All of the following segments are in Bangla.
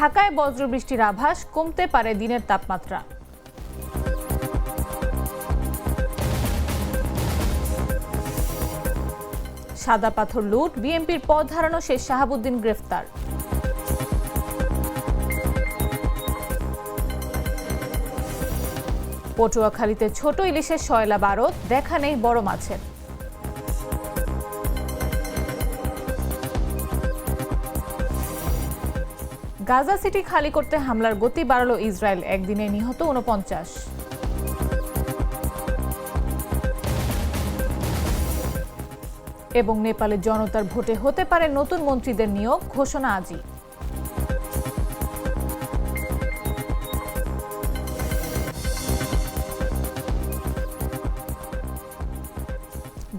ঢাকায় বজ্রবৃষ্টির আভাস, কমতে পারে দিনের তাপমাত্রা। সাদা পাথর লুট, বিএনপির পদ হারানো শেখ শাহাবুদ্দিন গ্রেফতার। পটুয়াখালীতে ছোট ইলিশের শয়লা বারত, দেখা নেই বড় মাছের। গাজা সিটি খালি করতে হামলার গতি বাড়ালো ইসরায়েল, একদিনে নিহত ৪৯। এবং নেপালের জনতার ভোটে হতে পারে নতুন মন্ত্রীদের নিয়োগ, ঘোষণা আজই।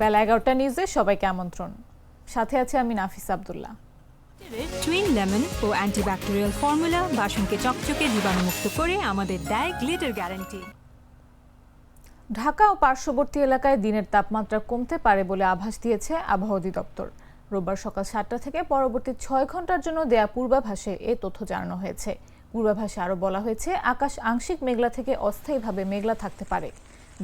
বেলা ১১টা নিউজে সবাইকে আমন্ত্রণ। সাথে আছে আমি নাফিস আব্দুল্লাহ। টুইন লেমন ও অ্যান্টিব্যাকটেরিয়াল ফর্মুলা বাসনকে চকচকে জীবাণুমুক্ত করে আমাদের দেয় গ্লিটার গ্যারান্টি। ঢাকা ও পার্শ্ববর্তী এলাকায় দিনের তাপমাত্রা কমতে পারে বলে আভাস দিয়েছে আবহাওয়া অধিদপ্তর। রোববার সকাল ৭টা থেকে পরবর্তী ৬ ঘন্টার জন্য দেয়া পূর্বাভাসে এ তথ্য জানানো হয়েছে। পূর্বাভাসে আরও বলা হয়েছে, আকাশ আংশিক মেঘলা থেকে অস্থায়ীভাবে মেঘলা থাকতে পারে।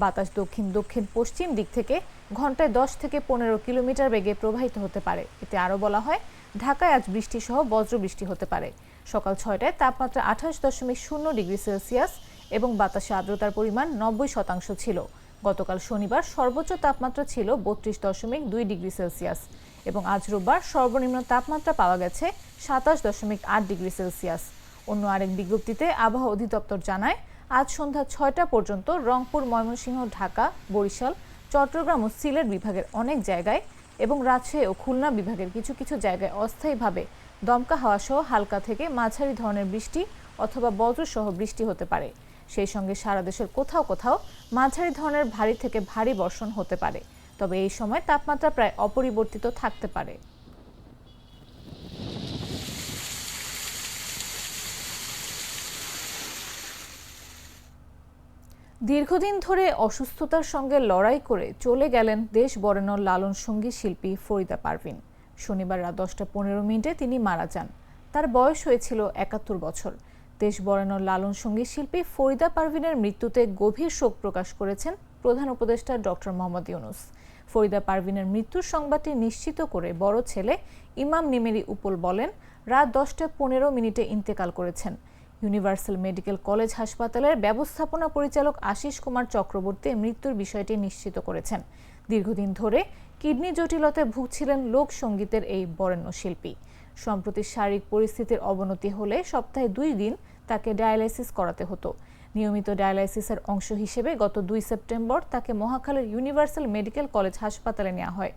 বাতাস দক্ষিণ দক্ষিণ পশ্চিম দিক থেকে ঘন্টায় ১০ থেকে ১৫ কিলোমিটার বেগে প্রবাহিত হতে পারে। এতে আরও বলা হয়, ঢাকায় আজ বৃষ্টি সহ বজ্রবৃষ্টি হতে পারে। সকাল ৬টায় তাপমাত্রা ২৮.০ ডিগ্রি সেলসিয়াস এবং বাতাসে আর্দ্রতার পরিমাণ ৯০% ছিল। গতকাল শনিবার সর্বোচ্চ তাপমাত্রা ছিল ৩২.২ ডিগ্রি সেলসিয়াস এবং আজ রোববার সর্বনিম্ন তাপমাত্রা পাওয়া গেছে ২৭.৮ ডিগ্রি সেলসিয়াস। অন্য আরেক বিজ্ঞপ্তিতে আবহাওয়া অধিদপ্তর জানায়, আজ সন্ধ্যা ৬টা পর্যন্ত রংপুর, ময়মনসিংহ, ঢাকা, বরিশাল, চট্টগ্রাম ও সিলেট বিভাগের অনেক জায়গায় এবং রাজশাহী ও খুলনা বিভাগের কিছু কিছু জায়গায় অস্থায়ীভাবে দমকা হাওয়া সহ হালকা থেকে মাঝারি ধরনের বৃষ্টি অথবা বজ্রসহ বৃষ্টি হতে পারে। সেই সঙ্গে সারা দেশের কোথাও কোথাও মাঝারি ধরনের ভারী থেকে ভারী বর্ষণ হতে পারে। তবে এই সময় তাপমাত্রা প্রায় অপরিবর্তিত থাকতে পারে। দীর্ঘদিন ধরে অসুস্থতার সঙ্গে লড়াই করে চলে গেলেন দেশ বরেণ্য লালন সঙ্গীত শিল্পী ফরিদা পারভিন। শনিবার রাত ১০টা ১৫ তিনি মারা যান। তার বয়স হয়েছিল ৭১ বছর। দেশ বরেণ্য লালন সঙ্গীত শিল্পী ফরিদা পারভিনের মৃত্যুতে গভীর শোক প্রকাশ করেছেন প্রধান উপদেষ্টা ডক্টর মোহাম্মদ ইউনূস। ফরিদা পারভিনের মৃত্যুর সংবাদটি নিশ্চিত করে বড় ছেলে ইমাম নিমেরি উপল বলেন, রাত ১০টা ১৫ ইন্তেকাল করেছেন। ইউনিভার্সাল মেডিকেল কলেজ হাসপাতালের ব্যবস্থাপনা পরিচালক আশিস কুমার চক্রবর্তী মৃত্যুর বিষয়টি নিশ্চিত করেছেন। দীর্ঘদিন ধরে কিডনি জটিলতায় ভুগছিলেন লোকসঙ্গীতের এই বরেণ্য শিল্পী। সম্প্রতি শারীরিক পরিস্থিতির অবনতি হলে সপ্তাহে ২ দিন তাকে ডায়ালাইসিস করাতে হতো। নিয়মিত ডায়ালাইসিসের অংশ হিসেবে গত ২ সেপ্টেম্বর তাকে মহাখালীর ইউনিভার্সাল মেডিকেল কলেজ হাসপাতালে নেওয়া হয়।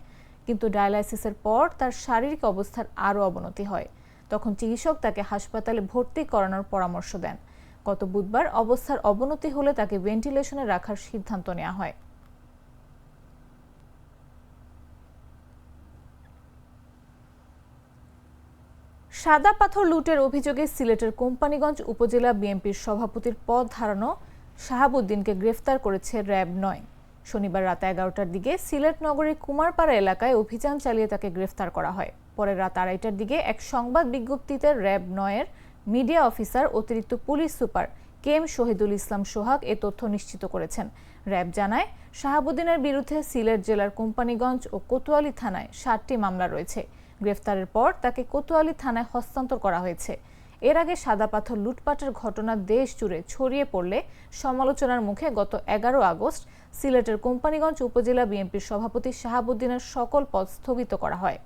কিন্তু ডায়ালাইসিসের পর তার শারীরিক অবস্থার আরও অবনতি হয়। তখন চিকিৎসক তাকে হাসপাতালে ভর্তি করানোর পরামর্শ দেন। গত বুধবার অবস্থার অবনতি হলে তাকে ভেন্টিলেশনে রাখার সিদ্ধান্ত নেওয়া হয়। সাদা পাথর লুটের অভিযোগে সিলেটের কোম্পানীগঞ্জ উপজেলা বিএনপির সভাপতির পদ হারানো শাহাবুদ্দিনকে গ্রেফতার করেছে র্যাব ৯। শনিবার রাত ১১টার দিকে সিলেট নগরীর কুমারপাড়া এলাকায় অভিযান চালিয়ে তাকে গ্রেফতার করা হয়। পরে রাত ২:৩০টার দিকে এক সংবাদ বিজ্ঞপ্তিতে র্যাব ৯-এর মিডিয়া অফিসার অতিরিক্ত police super KM Shahidul Islam সোহাগ এ তথ্য নিশ্চিত করেছেন। র্যাব জানায়, শাহাবুদ্দিনের বিরুদ্ধে সিলেট জেলার কোম্পানীগঞ্জ ও কোতোয়ালী থানায় ৭টি মামলা রয়েছে। গ্রেফতারের পর তাকে কোতোয়ালী থানায় হস্তান্তর করা হয়েছে। এর আগে সাদা পাথর লুটপাটের ঘটনা দেশ জুড়ে ছড়িয়ে পড়লে সমালোচনার মুখে গত ১১ আগস্ট সিলেটের কোম্পানীগঞ্জ উপজেলা বিএনপির সভাপতি শাহাবুদ্দিনের সকল পদ স্থগিত করা হয়।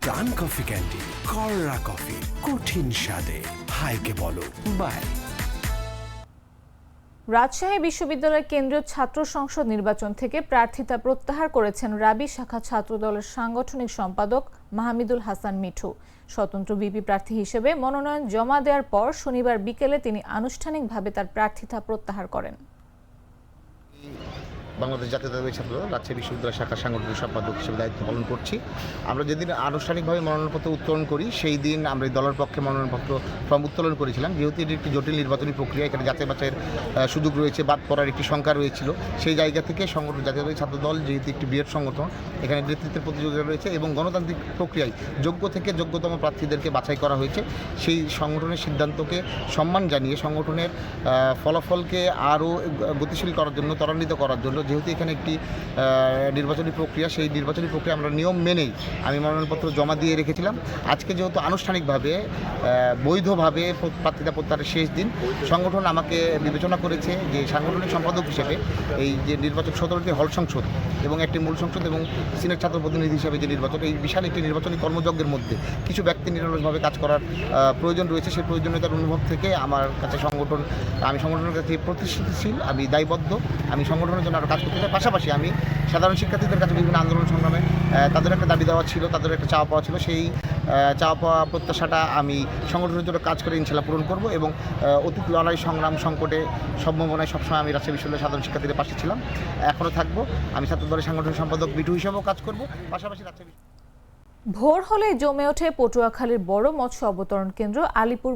প্রাণ কফি ক্যান্টিন, কররা কফি, কঠিন স্বাদে, হাইকে বলো বাই। রাজশাহী বিশ্ববিদ্যালয়ের কেন্দ্রীয় ছাত্র সংসদ নির্বাচন থেকে প্রার্থিতা প্রত্যাহার করেছেন রাবি শাখা ছাত্রদলের সাংগঠনিক সম্পাদক মাহমিদুল হাসান মিঠু। স্বতন্ত্র ভিপি প্রার্থী হিসেবে মনোনয়ন জমা দেওয়ার পর শনিবার বিকেলে তিনি আনুষ্ঠানিকভাবে তার প্রার্থিতা প্রত্যাহার করেন। বাংলাদেশ জাতীয়তাবাদী ছাত্রদল রাজশাহী বিশ্ববিদ্যালয় শাখার সাংগঠনিক সম্পাদক হিসেবে দায়িত্ব পালন করছি। আমরা যেদিন আনুষ্ঠানিকভাবে মনোনয়নপত্র উত্তোলন করি সেই দিন আমরা এই দলের পক্ষে মনোনয়নপত্র ফর্ম উত্তোলন করেছিলাম। যেহেতু এটি একটি জটিল নির্বাচনী প্রক্রিয়া, এখানে যাচাই বাছাইয়ের সুযোগ রয়েছে, বাদ পড়ার একটি সংখ্যা রয়েছিল, সেই জায়গা থেকে সংগঠন জাতীয়তাবাদী ছাত্রদল যেহেতু একটি বৃহৎ সংগঠন, এখানে নেতৃত্বের প্রতিযোগিতা রয়েছে এবং গণতান্ত্রিক প্রক্রিয়ায় যোগ্য থেকে যোগ্যতম প্রার্থীদেরকে বাছাই করা হয়েছে। সেই সংগঠনের সিদ্ধান্তকে সম্মান জানিয়ে সংগঠনের ফলাফলকে আরও গতিশীল করার জন্য, ত্বরান্বিত করার জন্য, যেহেতু এখানে একটি নির্বাচনী প্রক্রিয়া, সেই নির্বাচনী প্রক্রিয়া আমরা নিয়ম মেনেই আমি মনোনয়নপত্র জমা দিয়ে রেখেছিলাম। আজকে যেহেতু আনুষ্ঠানিকভাবে বৈধভাবে প্রার্থিতা প্রত্যাহারের শেষ দিন, সংগঠন আমাকে বিবেচনা করেছে যে সাংগঠনিক সম্পাদক হিসেবে এই যে নির্বাচন 17টি হল সংসদ এবং একটি মূল সংসদ এবং সিনেট ছাত্র প্রতিনিধি হিসেবে যে নির্বাচন, এই বিশাল একটি নির্বাচনী কর্মযজ্ঞের মধ্যে কিছু ব্যক্তি নিরলসভাবে কাজ করার প্রয়োজন রয়েছে। সেই প্রয়োজনীয়তার অনুভব থেকে আমার কাছে আমি সংগঠনের কাছে প্রতিশ্রুতিশীল, আমি দায়বদ্ধ, আমি সংগঠনের জন্য আরও কাজ করতে চাই। পাশাপাশি আমি সাধারণ শিক্ষার্থীদের কাছে বিভিন্ন আন্দোলন সংগ্রামে তাদের একটা দাবি দেওয়া ছিল, তাদের একটা চাওয়া পাওয়া ছিল, সেই চাওয়া পাওয়া প্রত্যাশাটা আমি সংগঠনের জন্য কাজ করে ইনশাল্লাহ পূরণ করব এবং অতীত লড়াই সংগ্রাম সংকটে সম্ভাবনায় সবসময় আমি রাজশাহী বিশ্ববিদ্যালয়ের সাধারণ শিক্ষার্থীদের পাশে ছিলাম, এখনও থাকবো। আমি ছাত্রদলের সাংগঠনিক সম্পাদক বিটু হিসেবেও কাজ করব। পাশাপাশি রাজশাহী ভোর হলে জমে ওঠে পটুয়াখালীর বড় মৎস্য অবতরণ কেন্দ্র আলিপুর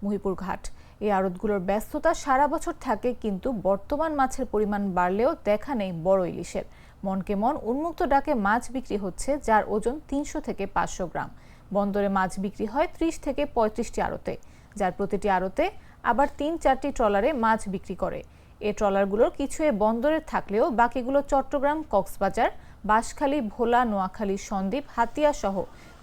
মহিপুর ঘাট। এই আড়তগুলোর ব্যস্ততা সারা বছর থাকে, কিন্তু বর্তমান মাছের পরিমাণ বাড়লেও দেখা নেই বড় ইলিশের। মনকে মন উন্মুক্ত ডাকে মাছ বিক্রি হচ্ছে, যার ওজন 300 থেকে 500 গ্রাম। বন্দরে মাছ বিক্রি হয় 30 থেকে 35টি আড়তে, যার প্রতিটি আড়তে আবার 3-4টি ট্রলারে মাছ বিক্রি করে। এই ট্রলারগুলোর কিছু এ বন্দরে থাকলেও বাকিগুলো চট্টগ্রাম, কক্সবাজার, বাঁশখালী, ভোলা, নোয়াখালী, সন্দ্বীপ, হাতিয়া সহ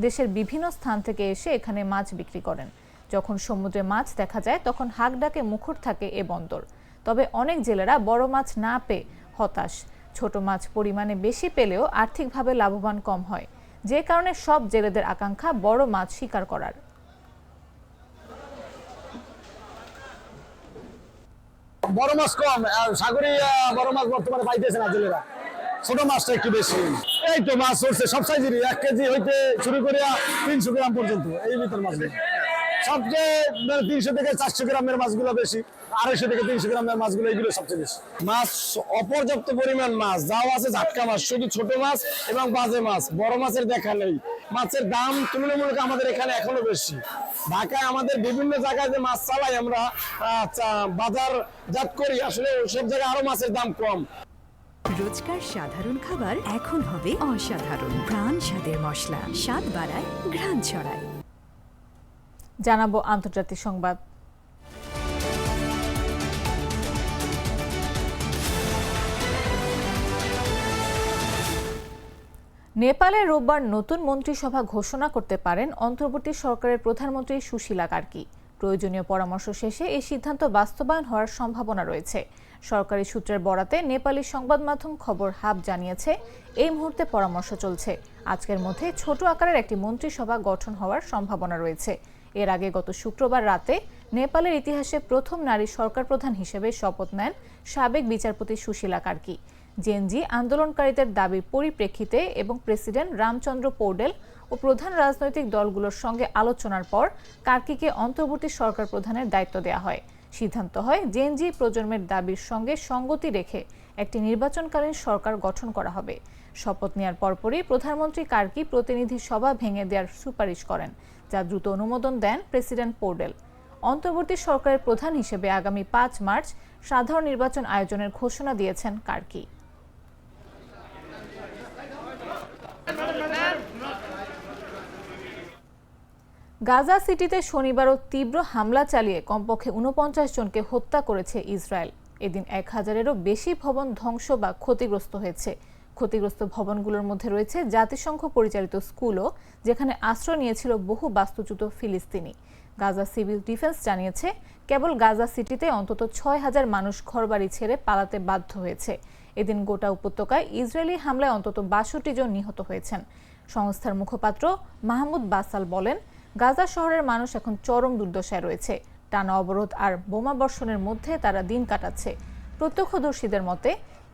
দেশের বিভিন্ন স্থান থেকে এসে এখানে মাছ বিক্রি করেন। যখন সমুদ্রে মাছ দেখা যায় তখন হাঁক ডাকে মুখর থাকে এ বন্দর। তবে অনেক জেলেরা বড় মাছ না পেয়ে হতাশ। ছোট মাছ পরিমাণে বেশি পেলেও আর্থিকভাবে লাভবান কম হয়, যে কারণে সব জেলেদের আকাঙ্ক্ষা বড় মাছ শিকার করার। বড় মাছ কম, সাগরে বড় মাছ বর্তমানে পাইতেছে না জেলেরা, ছোট মাছটা একটু বেশি। এই তো মাছ চলছে সব সাইজেরই, 1 কেজি হইতে শুরু করে 300 গ্রাম পর্যন্ত এই ভিতর মাছগুলো। সবচেয়ে 300 থেকে 400 গ্রামের মাছগুলো বেশি, 250 থেকে 300 গ্রামের মাছগুলো এগুলো সবচেয়ে বেশি। মাছ অপর্যাপ্ত পরিমাণ মাছ যাও আছে, ঝাটকা মাছ, শুধু ছোট মাছ এবং বাজে মাছ, বড় মাছের দেখা নেই। মাছের দাম তুলনামূলক আমাদের এখানে এখনো বেশি। ঢাকায় আমাদের বিভিন্ন জায়গায় যে মাছ চালাই আমরা, বাজারজাত করি, আসলে সব জায়গায় আরো মাছের দাম কম। রোজকার সাধারণ খাবার এখন হবে অসাধারণ। প্রাণ স্বাদের মশলা, স্বাদ বাড়ায়, ঘ্রাণ ছড়ায়। জানাবো আন্তর্জাতিক সংবাদ। নেপালে রোববার নতুন মন্ত্রিসভা ঘোষণা করতে পারেন অন্তর্বর্তী সরকারের প্রধানমন্ত্রী সুশীলা কার্কি। প্রয়োজনীয় পরামর্শ শেষে এই সিদ্ধান্ত বাস্তবায়ন হওয়ার সম্ভাবনা রয়েছে। সরকারি সূত্রের বরাতে নেপালি সংবাদ মাধ্যম খবর হাব জানিয়েছে, এই মুহূর্তে পরামর্শ চলছে। আজকের মধ্যে ছোট আকারের একটি মন্ত্রিসভা গঠন হওয়ার সম্ভাবনা রয়েছে। এর আগে গত শুক্রবার রাতে নেপালের ইতিহাসে প্রথম নারী সরকার প্রধান হিসেবে শপথ নেন সাবেক বিচারপতি সুশীলা কার্কি। জেনজি আন্দোলনকারীদের দাবির পরিপ্রেক্ষিতে এবং প্রেসিডেন্ট রামচন্দ্র পৌডেল ও প্রধান রাজনৈতিক দলগুলোর সঙ্গে আলোচনার পর কার্কিকে অন্তর্বর্তী সরকার প্রধানের দায়িত্ব দেওয়া হয়। সিদ্ধান্ত হয় জেনজি প্রজন্মের দাবির সঙ্গে সঙ্গতি রেখে একটি নির্বাচনকালীন সরকার গঠন করা হবে। শপথ নেওয়ার পরপরই প্রধানমন্ত্রী কার্কি প্রতিনিধি সভা ভেঙে দেওয়ার সুপারিশ করেন, যা দ্রুত অনুমোদন দেন প্রেসিডেন্ট পৌডেল। অন্তর্বর্তী সরকারের প্রধান হিসেবে আগামী 5 মার্চ সাধারণ নির্বাচন আয়োজনের ঘোষণা দিয়েছেন কার্কি। গাজা সিটিতে শনিবারও তীব্র হামলা চালিয়ে কমপক্ষে 49 জনকে হত্যা করেছে ইসরায়েল। এদিন 1000-এরও বেশি ভবন ধ্বংস বা ক্ষতিগ্রস্ত হয়েছে। ক্ষতিগ্রস্ত ভবনগুলোর মধ্যে রয়েছে জাতিসংঘ পরিচালিত স্কুলও, যেখানে আশ্রয় নিয়েছিল বহু বাস্তুচ্যুত ফিলিস্তিনি। গাজা সিভিল ডিফেন্স জানিয়েছে, কেবল গাজা সিটিতে অন্তত 6000 মানুষ ঘরবাড়ি ছেড়ে পালাতে বাধ্য হয়েছে। এদিন গোটা উপত্যকায় ইসরায়েলি হামলায় অন্তত 62 জন নিহত হয়েছেন। সংস্থার মুখপাত্র মাহমুদ বাসাল বলেন, গাজা শহরের মানুষ এখন চরম দুর্দশায় রয়েছে। টানা অবরোধ আর বোমা বর্ষণের মধ্যে তারা দিন কাটাচ্ছে। প্রত্যক্ষদর্শীদের মতে,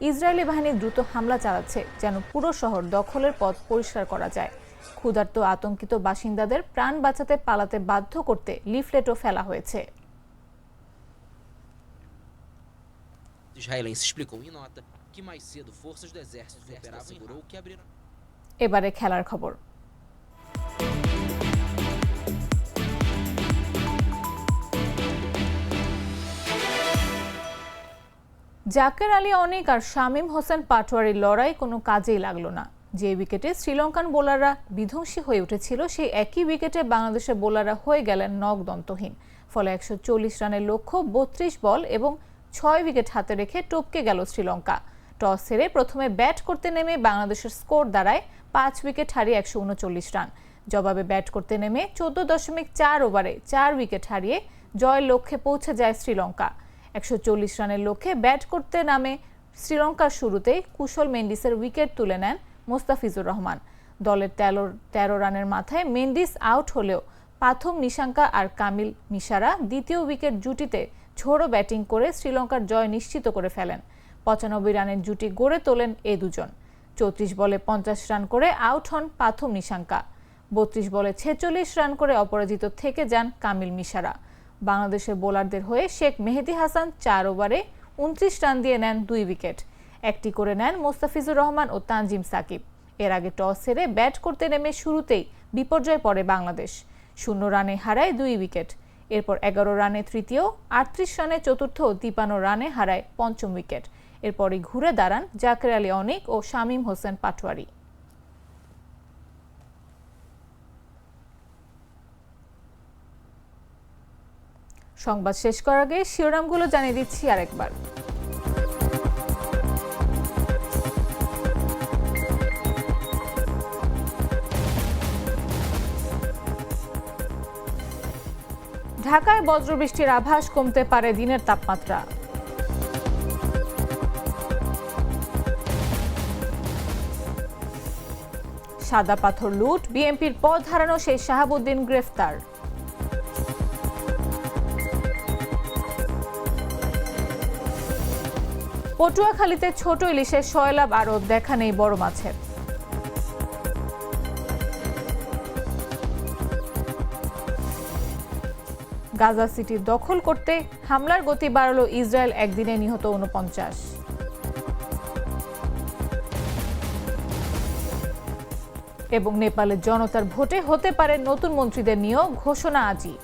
ইসরায়েলি বাহিনী দ্রুত হামলা চালাচ্ছে যেন পুরো শহর দখলের পথ পরিষ্কার করা যায়। ক্ষুধার্ত আতঙ্কিত বাসিন্দাদের প্রাণ বাঁচাতে পালাতে বাধ্য করতে লিফলেটও ফেলা হয়েছে। israelense explicou em nota que mais cedo forças do exército operavam em Rafah que abriram. এবারে খেলার খবর। জাকের আলী অনেক আর শামীম হোসেন পাটোয়ারির লড়াই কোনো কাজেই লাগলো না। যে উইকেটে শ্রীলঙ্কান বোলাররা বিধ্বংসী হয়ে উঠেছিল, সেই একই উইকেটে বাংলাদেশের বোলাররা হয়ে গেলেন নখদন্তহীন। ফলে 140 রানের লক্ষ্য 32 বল এবং 6 উইকেট হাতে রেখে টপকে গেল শ্রীলঙ্কা। টস হেরে প্রথমে ব্যাট করতে নেমে বাংলাদেশের স্কোর দাঁড়ায় 5 উইকেট হারিয়ে 139 রান। জবাবে ব্যাট করতে নেমে 14.4 ওভারে 4 উইকেট হারিয়ে জয়ের লক্ষ্যে পৌঁছে যায় শ্রীলঙ্কা। 140 রানের লক্ষ্যে ব্যাট করতে নামে শ্রীলঙ্কার শুরুতেই কুশল মেন্ডিসের উইকেট তুলে নেন মোস্তাফিজুর রহমান। দলের 13 রানের মাথায় মেন্ডিস আউট হলেও পাথম নিশাঙ্কা আর কামিল মিশারা দ্বিতীয় উইকেট জুটিতে ঝোড়ো ব্যাটিং করে শ্রীলঙ্কার জয় নিশ্চিত করে ফেলেন। 95 রানের জুটি গড়ে তোলেন এ দুজন। 34 বলে 50 রান করে আউট হন পাথম নিশাঙ্কা। 32 বলে 46 রান করে অপরাজিত থেকে যান কামিল মিশারা। বাংলাদেশের বোলারদের হয়ে শেখ মেহেদী হাসান 4 ওভারে 29 রান দিয়ে নেন 2 উইকেট। একটি করে নেন মোস্তাফিজুর রহমান ও তানজিম সাকিব। এর আগে টস হেরে ব্যাট করতে নেমে শুরুতেই বিপর্যয় পড়ে বাংলাদেশ। 0 রানে হারায় 2 উইকেট। এরপর 11 রানে তৃতীয়, 38 রানে চতুর্থ ও 53 রানে হারায় পঞ্চম উইকেট। এরপরই ঘুরে দাঁড়ান জাকের আলী অনেক ও শামীম হোসেন পাটোয়ারি। সংবাদ শেষ করার আগে শিরোনামগুলো জানিয়ে দিচ্ছি আরেকবার। ঢাকায় বজ্রবৃষ্টির আভাস, কমতে পারে দিনের তাপমাত্রা। সাদা পাথর লুট, বিএনপির পদ হারানো সেই শাহাবুদ্দিন গ্রেফতার। পটুয়াখালীতে ছোট ইলিশের সয়লাভ আড়ত, দেখা নেই বড় মাছের। গাজা সিটি দখল করতে হামলার গতি বাড়ালো ইসরায়েল, একদিনে নিহত 49। এবং নেপালের জনতার ভোটে হতে পারে নতুন মন্ত্রীদের নিয়োগ, ঘোষণা আজই।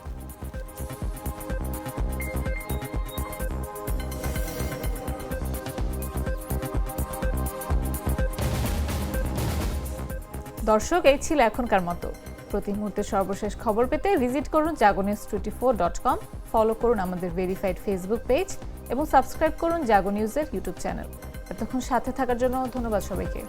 দর্শক, এই ছিল এখনকার মতো। প্রতি মুহূর্তে সর্বশেষ খবর পেতে ভিজিট করুন jagonews24.com, ফলো করুন আমাদের ভেরিফাইড ফেসবুক পেজ এবং সাবস্ক্রাইব করুন জাগো নিউজের ইউটিউব চ্যানেল। এতক্ষণ সাথে থাকার জন্য ধন্যবাদ সবাইকে।